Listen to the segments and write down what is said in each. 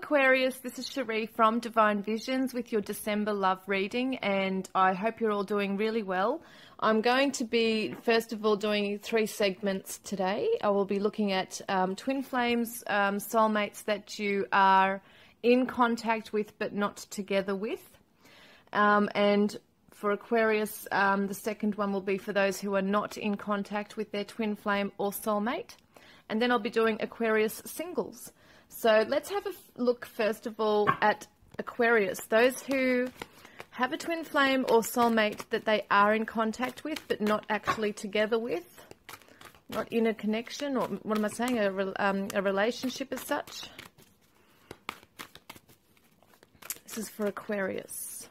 Aquarius, this is Sheree from Divine Visions with your December love reading, and I hope you're all doing really well. I'm going to be, first of all, doing 3 segments today. I will be looking at twin flames, soulmates that you are in contact with but not together with. And for Aquarius, the second one will be for those who are not in contact with their twin flame or soulmate. And then I'll be doing Aquarius singles. So let's have a look first of all at Aquarius. Those who have a twin flame or soulmate that they are in contact with but not actually together with, not in a connection, or what am I saying, a relationship as such. This is for Aquarius.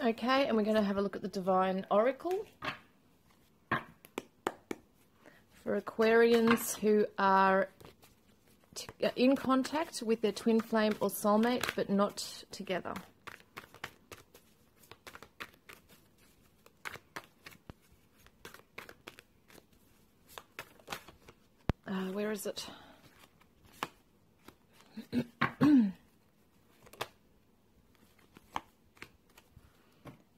Okay, and we're going to have a look at the Divine Oracle for Aquarians who are in contact with their twin flame or soulmate but not together. Where is it?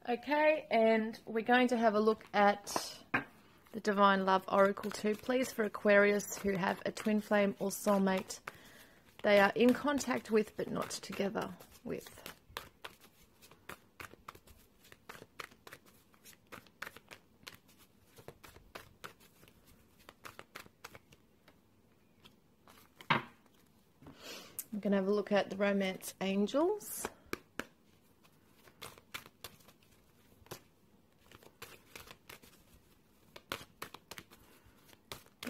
Okay, and we're going to have a look at the Divine Love Oracle too, please, for Aquarius who have a twin flame or soulmate they are in contact with but not together with. I'm going to have a look at the Romance Angels.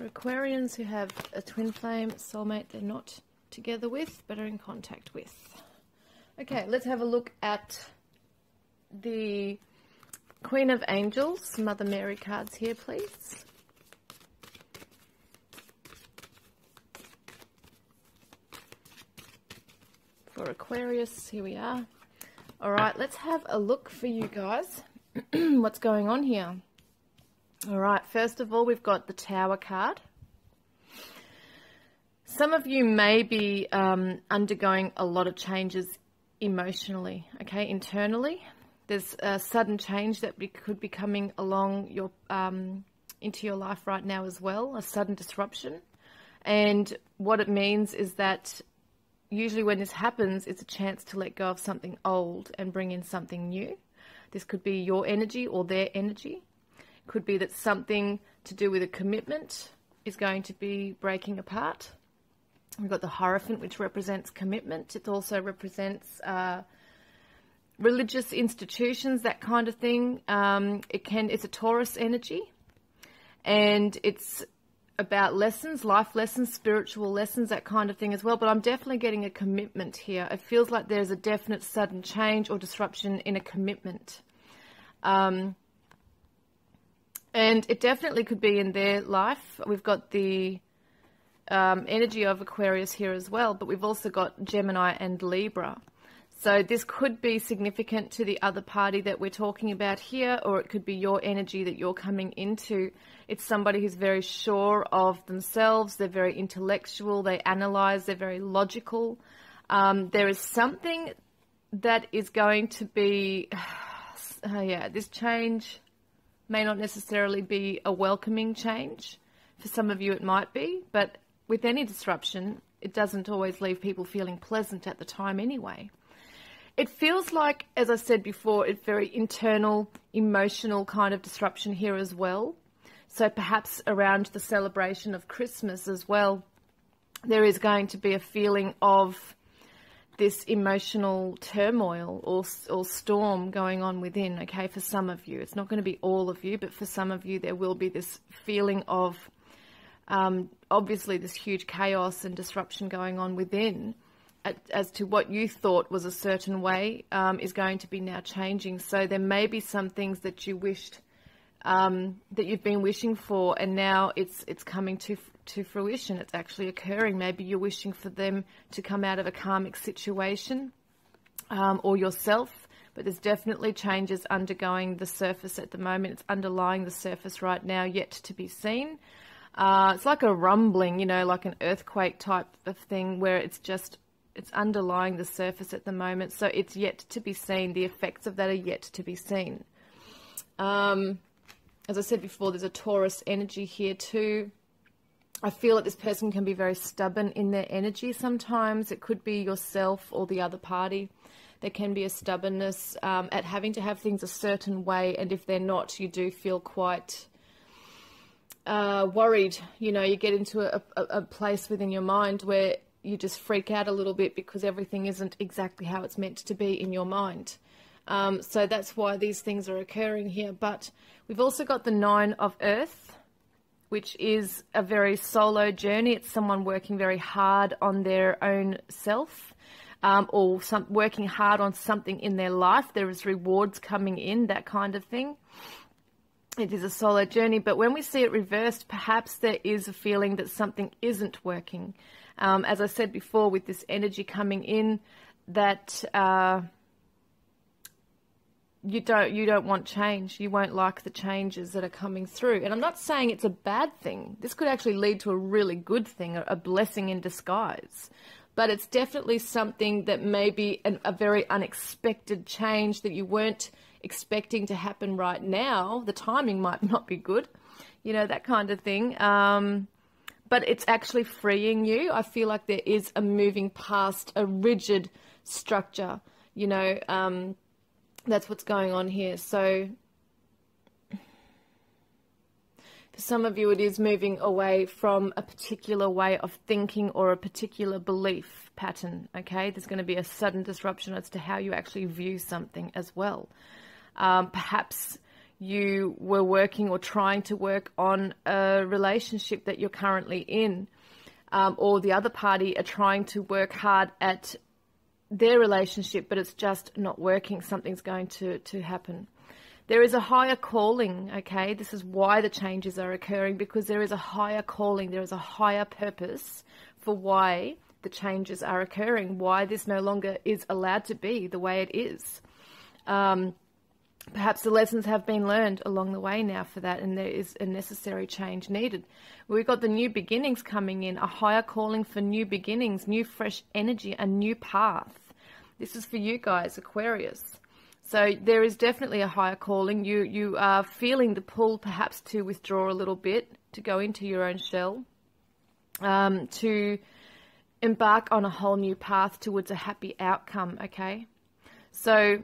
Aquarians who have a twin flame soulmate they're not together with but are in contact with. Okay, let's have a look at the Queen of Angels, Mother Mary cards here, please. For Aquarius, here we are. All right, let's have a look for you guys. What's going on here? All right, first of all, we've got the Tower card. Some of you may be undergoing a lot of changes emotionally, okay, internally. There's a sudden change that could be coming along your into your life right now as well, a sudden disruption. And what it means is that usually when this happens, it's a chance to let go of something old and bring in something new. This could be your energy or their energy. Could be that something to do with a commitment is going to be breaking apart. We've got the Hierophant, which represents commitment. It also represents religious institutions, that kind of thing. It's a Taurus energy, and it's about lessons, life lessons, spiritual lessons, that kind of thing as well. But I'm definitely getting a commitment here. It feels like there's a definite sudden change or disruption in a commitment. And it definitely could be in their life. We've got the energy of Aquarius here as well, but we've also got Gemini and Libra. So this could be significant to the other party that we're talking about here, or it could be your energy that you're coming into. It's somebody who's very sure of themselves. They're very intellectual. They analyze. They're very logical. There is something that is going to be, this change may not necessarily be a welcoming change. For some of you it might be, but with any disruption, it doesn't always leave people feeling pleasant at the time anyway. It feels like, as I said before, it's very internal, emotional kind of disruption here as well. So perhaps around the celebration of Christmas as well, there is going to be a feeling of this emotional turmoil or storm going on within, okay, for some of you. It's not going to be all of you, but for some of you there will be this feeling of obviously this huge chaos and disruption going on within. as to what you thought was a certain way is going to be now changing. So there may be some things that you wished, that you've been wishing for, and now it's coming to fruition. It's actually occurring. Maybe you're wishing for them to come out of a karmic situation, or yourself, but there's definitely changes undergoing the surface at the moment. It's underlying the surface right now, yet to be seen. It's like a rumbling, you know, like an earthquake type of thing, where it's underlying the surface at the moment. So it's yet to be seen. The effects of that are yet to be seen. As I said before, there's a Taurus energy here too. I feel that this person can be very stubborn in their energy sometimes. It could be yourself or the other party. There can be a stubbornness at having to have things a certain way, and if they're not, you do feel quite worried. You know, you get into a place within your mind where you just freak out a little bit because everything isn't exactly how it's meant to be in your mind. So that's why these things are occurring here. But we've also got the 9 of Earth, which is a very solo journey. It's someone working very hard on their own self, or working hard on something in their life. There is rewards coming in, that kind of thing. It is a solo journey, but when we see it reversed, perhaps there is a feeling that something isn't working. As I said before, with this energy coming in, that you don't want change. You won't like the changes that are coming through. And I'm not saying it's a bad thing. This could actually lead to a really good thing, a blessing in disguise. But it's definitely something that may be a very unexpected change that you weren't expecting to happen right now. The timing might not be good, you know, that kind of thing. But it's actually freeing you. I feel like there is a moving past a rigid structure, you know. That's what's going on here. So for some of you, it is moving away from a particular way of thinking or a particular belief pattern, okay? There's going to be a sudden disruption as to how you actually view something as well. Perhaps you were working or trying to work on a relationship that you're currently in, or the other party are trying to work hard at their relationship, but it's just not working. Something's going to happen. There is a higher calling, okay? This is why the changes are occurring, because there is a higher calling. There is a higher purpose for why the changes are occurring, why this no longer is allowed to be the way it is. Perhaps the lessons have been learned along the way now for that, and there is a necessary change needed. We've got the new beginnings coming in, a higher calling for new beginnings, new fresh energy, a new path. This is for you guys, Aquarius. So there is definitely a higher calling. You are feeling the pull perhaps to withdraw a little bit, to go into your own shell, to embark on a whole new path towards a happy outcome, okay? So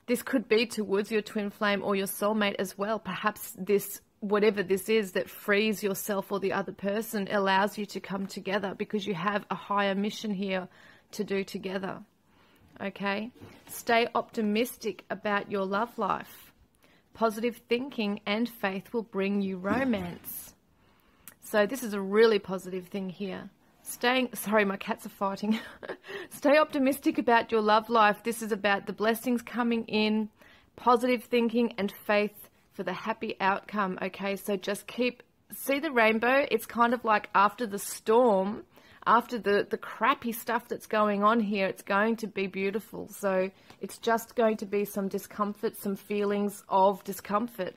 this could be towards your twin flame or your soulmate as well. Perhaps this, whatever this is that frees yourself or the other person, allows you to come together because you have a higher mission here to do together. Okay? Stay optimistic about your love life. Positive thinking and faith will bring you romance. So this is a really positive thing here. Sorry, my cats are fighting. Stay optimistic about your love life. This is about the blessings coming in, positive thinking and faith for the happy outcome. Okay, so just see the rainbow. It's kind of like after the storm, after the crappy stuff that's going on here, it's going to be beautiful. So it's just going to be some discomfort, some feelings of discomfort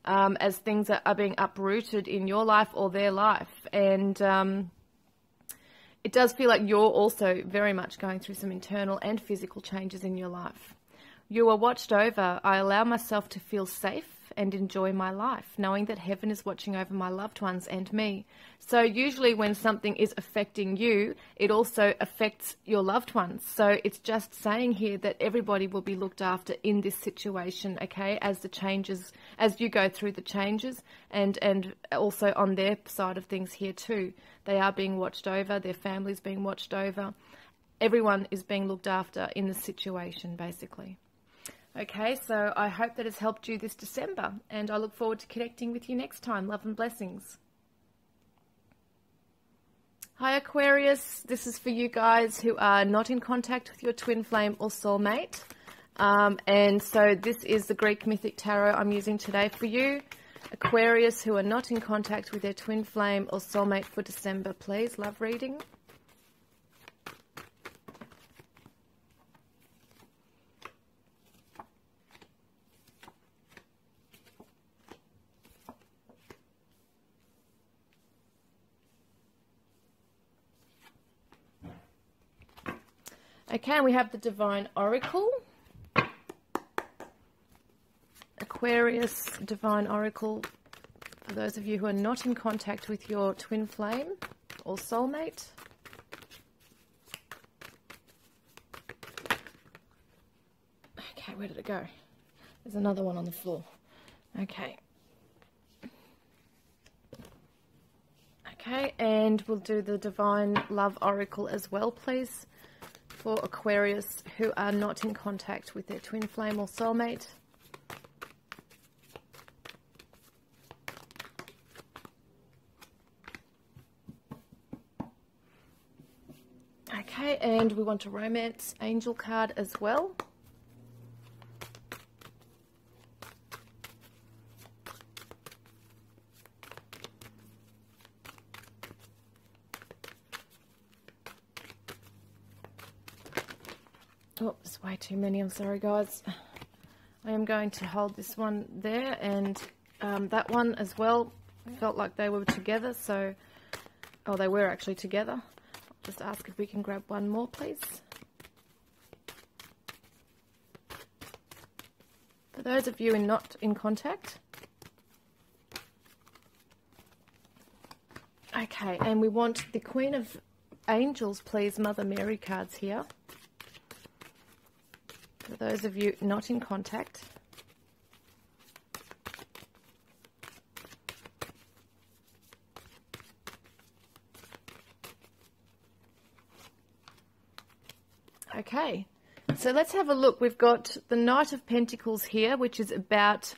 as things are being uprooted in your life or their life. And it does feel like you're also very much going through some internal and physical changes in your life. You are watched over. I allow myself to feel safe and enjoy my life, knowing that heaven is watching over my loved ones and me. So usually when something is affecting you, it also affects your loved ones. So it's just saying here that everybody will be looked after in this situation, okay, as the changes, as you go through the changes, and also on their side of things here too. They are being watched over, their family's being watched over. Everyone is being looked after in the situation, basically. Okay, so I hope that has helped you this December, and I look forward to connecting with you next time. Love and blessings. Hi Aquarius, this is for you guys who are not in contact with your twin flame or soulmate. And so this is the Greek Mythic Tarot I'm using today for you. Aquarius who are not in contact with their twin flame or soulmate for December, please. Love reading. Okay, we have the Divine Oracle. Aquarius, Divine Oracle, for those of you who are not in contact with your twin flame or soulmate. Okay, where did it go? There's another one on the floor. Okay. Okay, and we'll do the Divine Love Oracle as well, please, for Aquarius who are not in contact with their twin flame or soulmate. Okay, and we want a Romance Angel card as well. Oh, there's way too many. I'm sorry, guys. I am going to hold this one there and that one as well. Felt like they were together, so... Oh, they were actually together. I'll just ask if we can grab one more, please. For those of you not in contact. Okay, and we want the Queen of Angels, please, Mother Mary cards here. For those of you not in contact. Okay, so let's have a look. We've got the Knight of Pentacles here, which is about,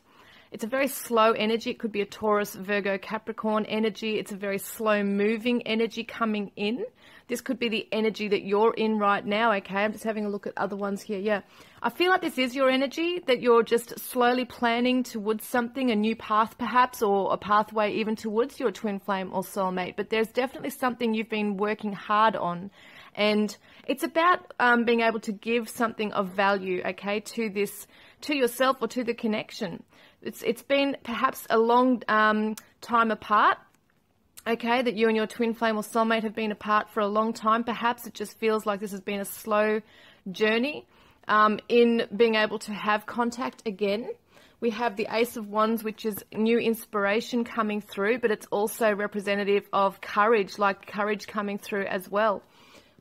it's a very slow energy. It could be a Taurus, Virgo, Capricorn energy. It's a very slow moving energy coming in. This could be the energy that you're in right now, okay? I'm just having a look at other ones here, yeah. I feel like this is your energy, that you're just slowly planning towards something, a new path perhaps, or a pathway even towards your twin flame or soulmate. But there's definitely something you've been working hard on. And it's about being able to give something of value, okay, to this, to yourself or to the connection. It's been perhaps a long time apart, okay, that you and your twin flame or soulmate have been apart for a long time. Perhaps it just feels like this has been a slow journey in being able to have contact again. We have the Ace of Wands, which is new inspiration coming through, but it's also representative of courage, like courage coming through as well.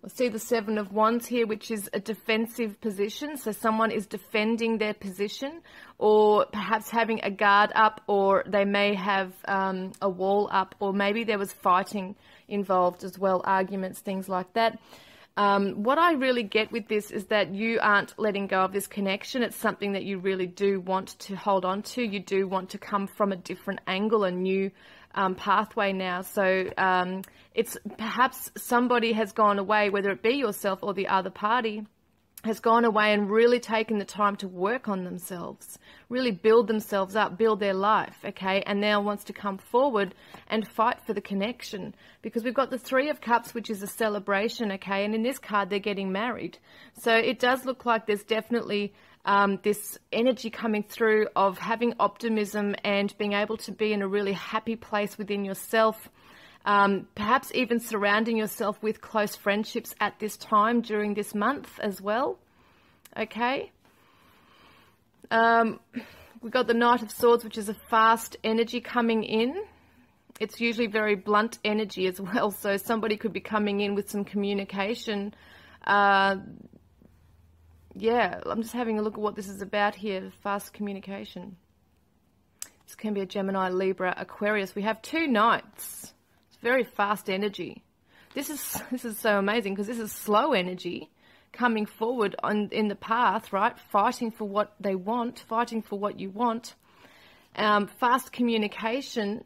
We'll see the Seven of Wands here, which is a defensive position. So someone is defending their position, or perhaps having a guard up, or they may have a wall up, or maybe there was fighting involved as well, arguments, things like that. What I really get with this is that you aren't letting go of this connection. It's something that you really do want to hold on to. You do want to come from a different angle, a new pathway now. So it's perhaps somebody has gone away, whether it be yourself or the other party, has gone away and really taken the time to work on themselves, really build themselves up, build their life, okay, and now wants to come forward and fight for the connection, because we've got the Three of Cups, which is a celebration, okay, and in this card they're getting married. So it does look like there's definitely this energy coming through of having optimism and being able to be in a really happy place within yourself. Perhaps even surrounding yourself with close friendships at this time during this month as well. Okay. We've got the Knight of Swords, which is a fast energy coming in. It's usually very blunt energy as well. So somebody could be coming in with some communication. Yeah, I'm just having a look at what this is about here, fast communication. This can be a Gemini, Libra, Aquarius. We have two Knights. Very fast energy. This is so amazing, because this is slow energy coming forward in the path, right? Fighting for what they want, fighting for what you want. Fast communication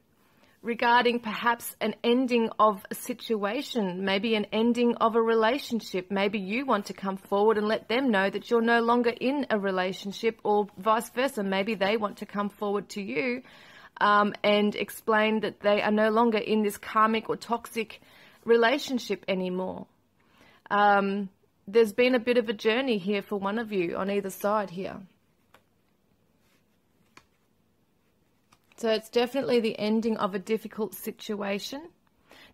regarding perhaps an ending of a situation, maybe an ending of a relationship. Maybe you want to come forward and let them know that you're no longer in a relationship, or vice versa. Maybe they want to come forward to you and explain that they are no longer in this karmic or toxic relationship anymore. There's been a bit of a journey here for one of you on either side here. So it's definitely the ending of a difficult situation.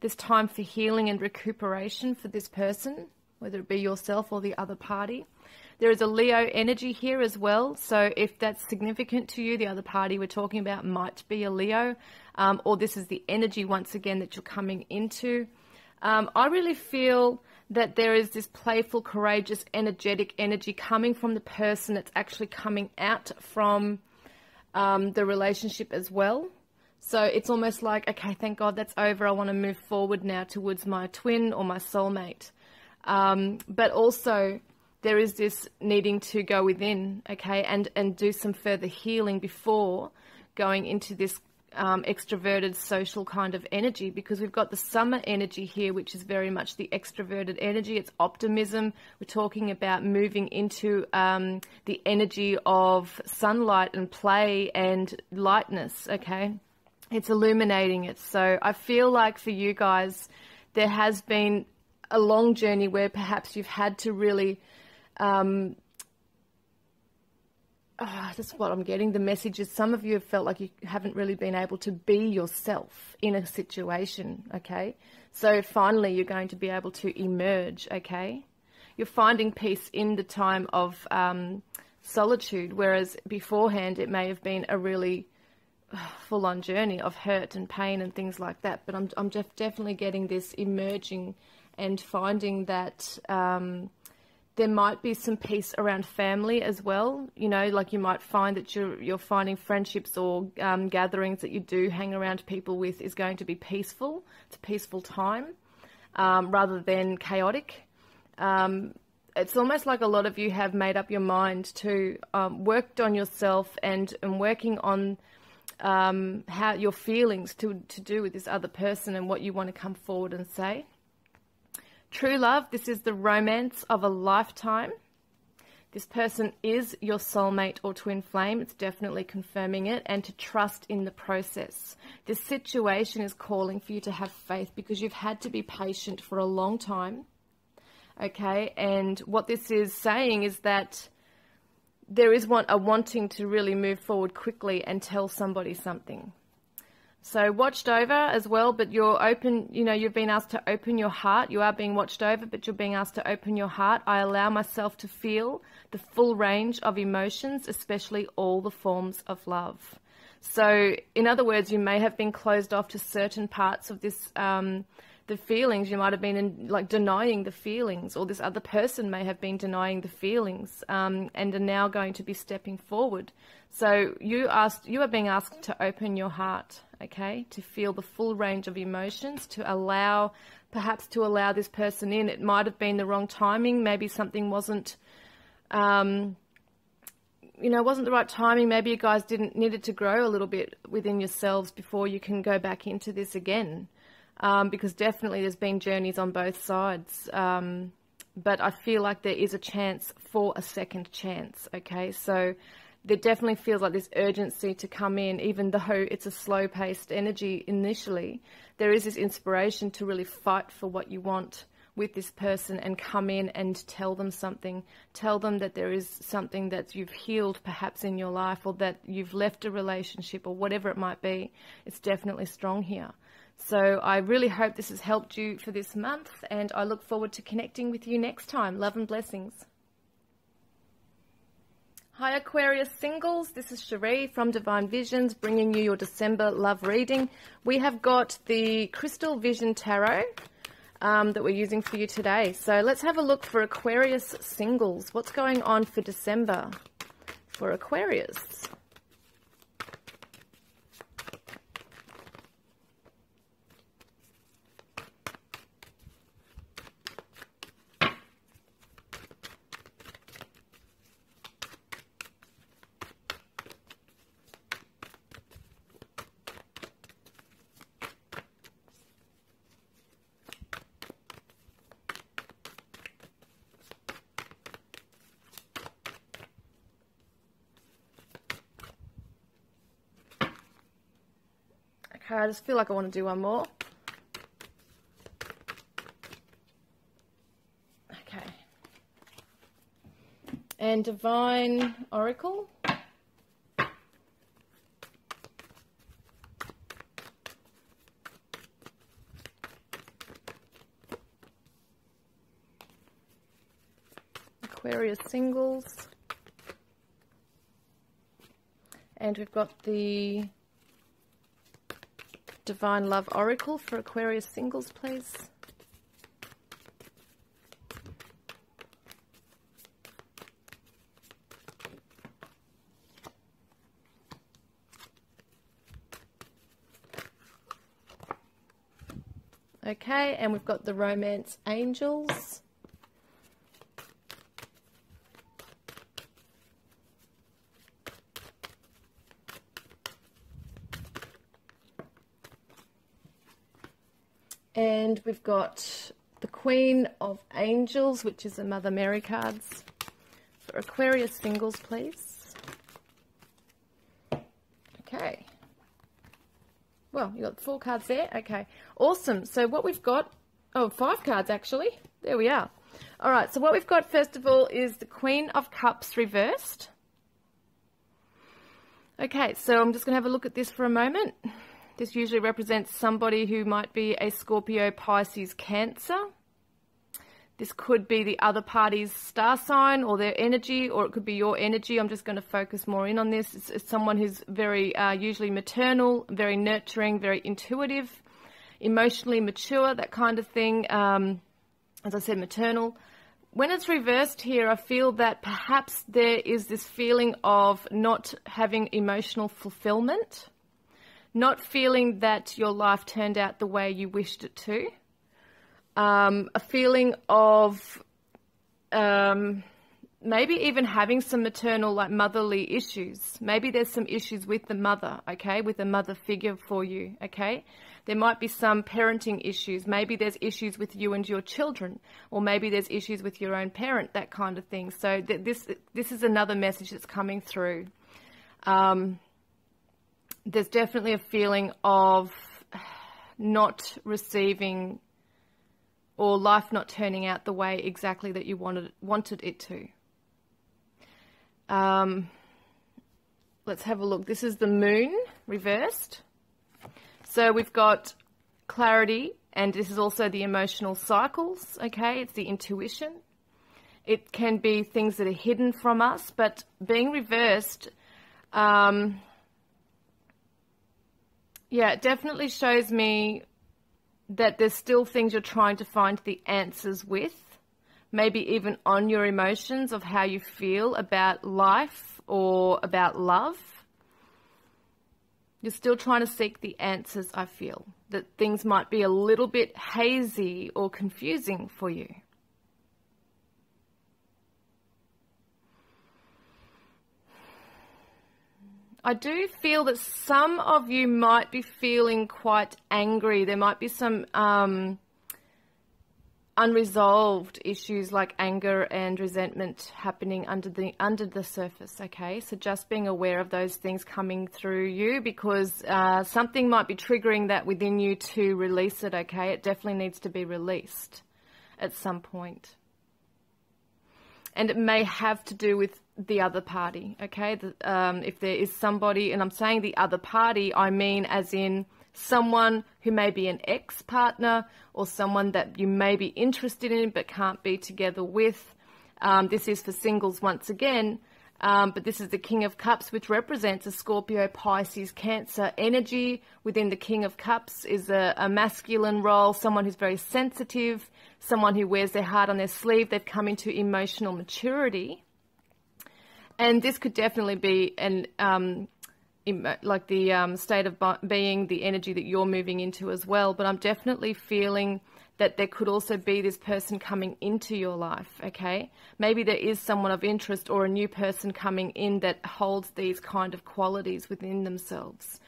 There's time for healing and recuperation for this person, whether it be yourself or the other party. There is a Leo energy here as well. So if that's significant to you, the other party we're talking about might be a Leo, or this is the energy once again that you're coming into. I really feel that there is this playful, courageous, energetic energy coming from the person that's actually coming out from the relationship as well. So it's almost like, okay, thank God that's over. I want to move forward now towards my twin or my soulmate. But also there is this needing to go within, okay, and do some further healing before going into this extroverted social kind of energy, because we've got the summer energy here, which is very much the extroverted energy. It's optimism. We're talking about moving into the energy of sunlight and play and lightness, okay? It's illuminating it. So I feel like for you guys, there has been a long journey where perhaps you've had to really that's what I'm getting. The message is some of you have felt like you haven't really been able to be yourself in a situation, okay? So finally you're going to be able to emerge, okay? You're finding peace in the time of solitude, whereas beforehand it may have been a really full-on journey of hurt and pain and things like that. But I'm definitely getting this emerging and finding that there might be some peace around family as well. You know, like you might find that you're finding friendships or gatherings that you do hang around people with is going to be peaceful. It's a peaceful time rather than chaotic. It's almost like a lot of you have made up your mind to worked on yourself and working on how your feelings to do with this other person and what you want to come forward and say. True love, this is the romance of a lifetime. This person is your soulmate or twin flame. It's definitely confirming it, and to trust in the process. This situation is calling for you to have faith because you've had to be patient for a long time. Okay, and what this is saying is that there is a wanting to really move forward quickly and tell somebody something. So watched over as well, but you're open, you know, you've been asked to open your heart. You are being watched over, but you're being asked to open your heart. I allow myself to feel the full range of emotions, especially all the forms of love. So in other words, you may have been closed off to certain parts of this, the feelings. You might have been denying the feelings, or this other person may have been denying the feelings and are now going to be stepping forward. So you are being asked to open your heart, okay, to feel the full range of emotions, perhaps to allow this person in. It might have been the wrong timing. Maybe something wasn't, wasn't the right timing. Maybe you guys needed to grow a little bit within yourselves before you can go back into this again. Because definitely there's been journeys on both sides. But I feel like there is a chance for a second chance, okay? So there definitely feels like this urgency to come in, even though it's a slow-paced energy initially. There is this inspiration to really fight for what you want with this person and come in and tell them something. Tell them that there is something that you've healed perhaps in your life, or that you've left a relationship, or whatever it might be. It's definitely strong here. So I really hope this has helped you for this month, and I look forward to connecting with you next time. Love and blessings. Hi Aquarius singles, this is Sheree from Divine Visions, bringing you your December love reading. We have got the Crystal Vision Tarot that we're using for you today. So let's have a look for Aquarius singles. What's going on for December for Aquarius? Okay, I just feel like I want to do one more. Okay. And Divine Oracle. Aquarius Singles. And we've got the Divine Love Oracle for Aquarius Singles, please. Okay, and we've got the Romance Angels. And we've got the Queen of Angels, which is the Mother Mary cards. For Aquarius Singles, please. Okay. Well, you got 4 cards there. Okay, awesome. So what we've got, 5 cards actually. There we are. All right, so what we've got first of all is the Queen of Cups reversed. Okay, so I'm just going to have a look at this for a moment. This usually represents somebody who might be a Scorpio, Pisces, Cancer. This could be the other party's star sign or their energy, or it could be your energy. I'm just going to focus more in on this. It's someone who's very usually maternal, very nurturing, very intuitive, emotionally mature, that kind of thing. As I said, maternal. When it's reversed here, I feel that perhaps there is this feeling of not having emotional fulfillment, not feeling that your life turned out the way you wished it to. A feeling of maybe even having some maternal, like motherly issues. Maybe there's some issues with the mother, okay, with a mother figure for you, okay? There might be some parenting issues. Maybe there's issues with you and your children, or maybe there's issues with your own parent, that kind of thing. So this is another message that's coming through. There's definitely a feeling of not receiving, or life not turning out the way exactly that you wanted it to. Let's have a look. This is the Moon reversed. So we've got clarity, and this is also the emotional cycles, okay? It's the intuition. It can be things that are hidden from us, but being reversed, it definitely shows me that there's still things you're trying to find the answers with, maybe even on your emotions of how you feel about life or about love. You're still trying to seek the answers, I feel. That things might be a little bit hazy or confusing for you. I do feel that some of you might be feeling quite angry. There might be some unresolved issues like anger and resentment happening under the surface, okay? So just being aware of those things coming through you, because something might be triggering that within you to release it, okay? It definitely needs to be released at some point. And it may have to do with the other party, okay? If there is somebody, and I'm saying the other party, I mean as in someone who may be an ex-partner or someone that you may be interested in but can't be together with. This is for singles once again, but this is the King of Cups, which represents a Scorpio, Pisces, Cancer energy. Within the King of Cups is a masculine role, someone who's very sensitive, someone who wears their heart on their sleeve. They've come into emotional maturity. And this could definitely be like the state of being, the energy that you're moving into as well. But I'm definitely feeling that there could also be this person coming into your life, okay? Maybe there is someone of interest or a new person coming in that holds these kind of qualities within themselves,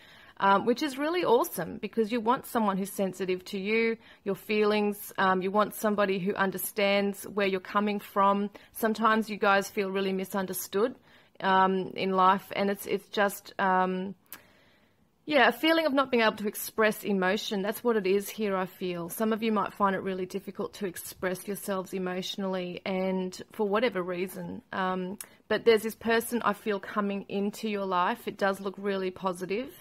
which is really awesome, because you want someone who's sensitive to you, your feelings. You want somebody who understands where you're coming from. Sometimes you guys feel really misunderstood in life, and it's just, Yeah, a feeling of not being able to express emotion. That's what it is here, I feel. Some of you might find it really difficult to express yourselves emotionally, and for whatever reason. But there's this person I feel coming into your life. It does look really positive.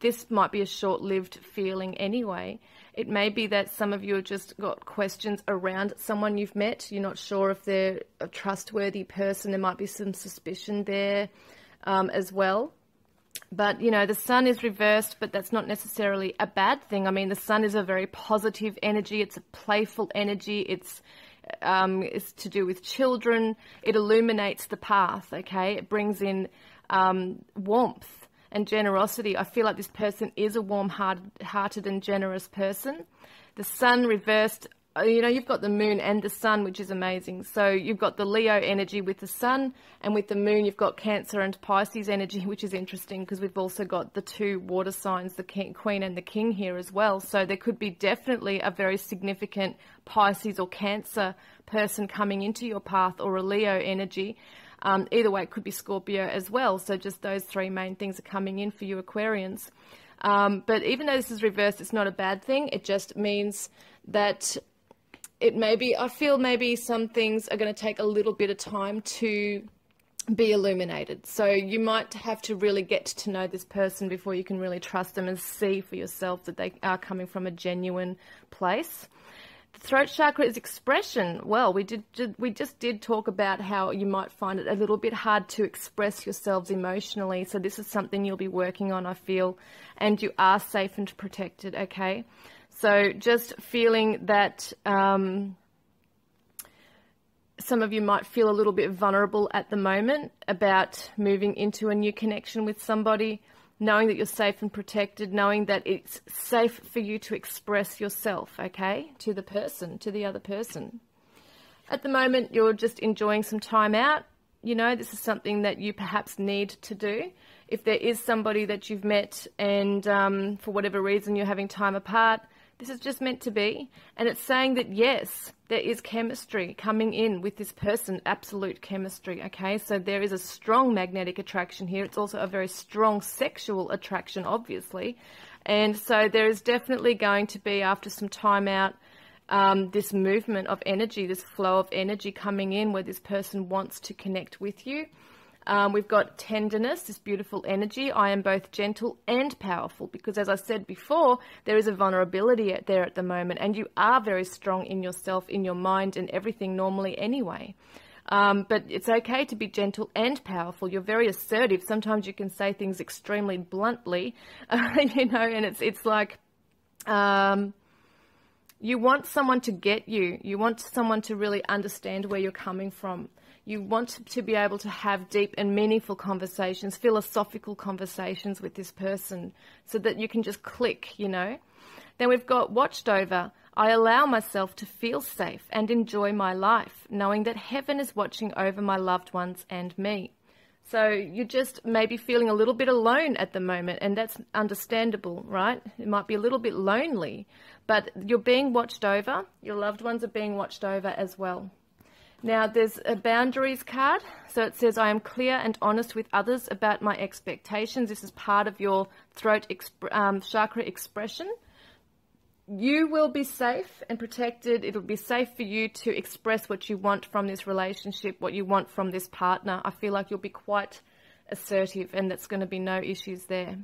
This might be a short-lived feeling anyway. It may be that some of you have just got questions around someone you've met. You're not sure if they're a trustworthy person. There might be some suspicion there as well. But, you know, the sun is reversed, but that's not necessarily a bad thing. I mean, the sun is a very positive energy. It's a playful energy. It's to do with children. It illuminates the path, okay? It brings in warmth and generosity. I feel like this person is a warm-hearted and generous person. The sun reversed, you know, you've got the moon and the sun, which is amazing. So you've got the Leo energy with the sun, and with the moon you've got Cancer and Pisces energy, which is interesting because we've also got the two water signs, the Queen and the King here as well. So there could be definitely a very significant Pisces or Cancer person coming into your path, or a Leo energy. Either way, it could be Scorpio as well. So just those three main things are coming in for you Aquarians. But even though this is reversed, it's not a bad thing. It just means that I feel maybe some things are going to take a little bit of time to be illuminated. So you might have to really get to know this person before you can really trust them and see for yourself that they are coming from a genuine place. The throat chakra is expression. Well, we just did talk about how you might find it a little bit hard to express yourselves emotionally. So this is something you'll be working on, I feel, and you are safe and protected, okay? So just feeling that some of you might feel a little bit vulnerable at the moment about moving into a new connection with somebody, knowing that you're safe and protected, knowing that it's safe for you to express yourself, okay, to the other person. At the moment, you're just enjoying some time out. You know, this is something that you perhaps need to do. If there is somebody that you've met and for whatever reason you're having time apart, this is just meant to be. And it's saying that, yes, there is chemistry coming in with this person, absolute chemistry, okay? So there is a strong magnetic attraction here. It's also a very strong sexual attraction, obviously. And so there is definitely going to be, after some time out, this movement of energy, this flow of energy coming in where this person wants to connect with you. We've got tenderness, this beautiful energy. I am both gentle and powerful because, as I said before, there is a vulnerability there at the moment, and you are very strong in yourself, in your mind and everything normally anyway. But it's okay to be gentle and powerful. You're very assertive. Sometimes you can say things extremely bluntly, you know, and it's like you want someone to get you. You want someone to really understand where you're coming from. You want to be able to have deep and meaningful conversations, philosophical conversations with this person so that you can just click, you know. Then we've got watched over. I allow myself to feel safe and enjoy my life, knowing that heaven is watching over my loved ones and me. So you're just maybe feeling a little bit alone at the moment, and that's understandable, right? It might be a little bit lonely, but you're being watched over. Your loved ones are being watched over as well. Now, there's a boundaries card. So it says, I am clear and honest with others about my expectations. This is part of your throat chakra expression. You will be safe and protected. It'll be safe for you to express what you want from this relationship, what you want from this partner. I feel like you'll be quite assertive, and that's going to be no issues there.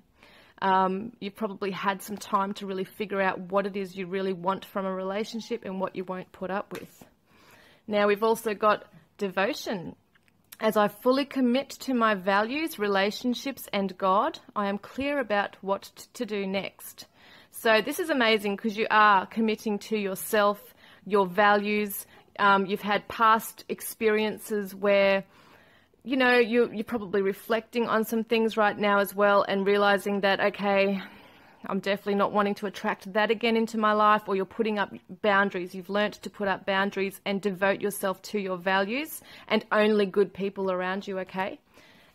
You've probably had some time to really figure out what it is you really want from a relationship and what you won't put up with. Now, we've also got devotion. As I fully commit to my values, relationships, and God, I am clear about what to do next. So this is amazing because you are committing to yourself, your values. You've had past experiences where, you know, you're probably reflecting on some things right now as well and realizing that, okay, I'm definitely not wanting to attract that again into my life, or you're putting up boundaries. You've learnt to put up boundaries and devote yourself to your values and only good people around you, okay?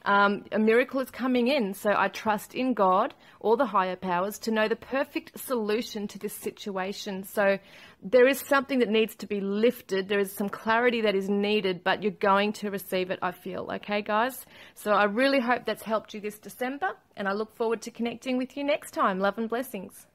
A miracle is coming in, so I trust in God or the higher powers to know the perfect solution to this situation. So there is something that needs to be lifted. There is some clarity that is needed, but you're going to receive it, I feel. Okay, guys? So I really hope that's helped you this December, and I look forward to connecting with you next time. Love and blessings.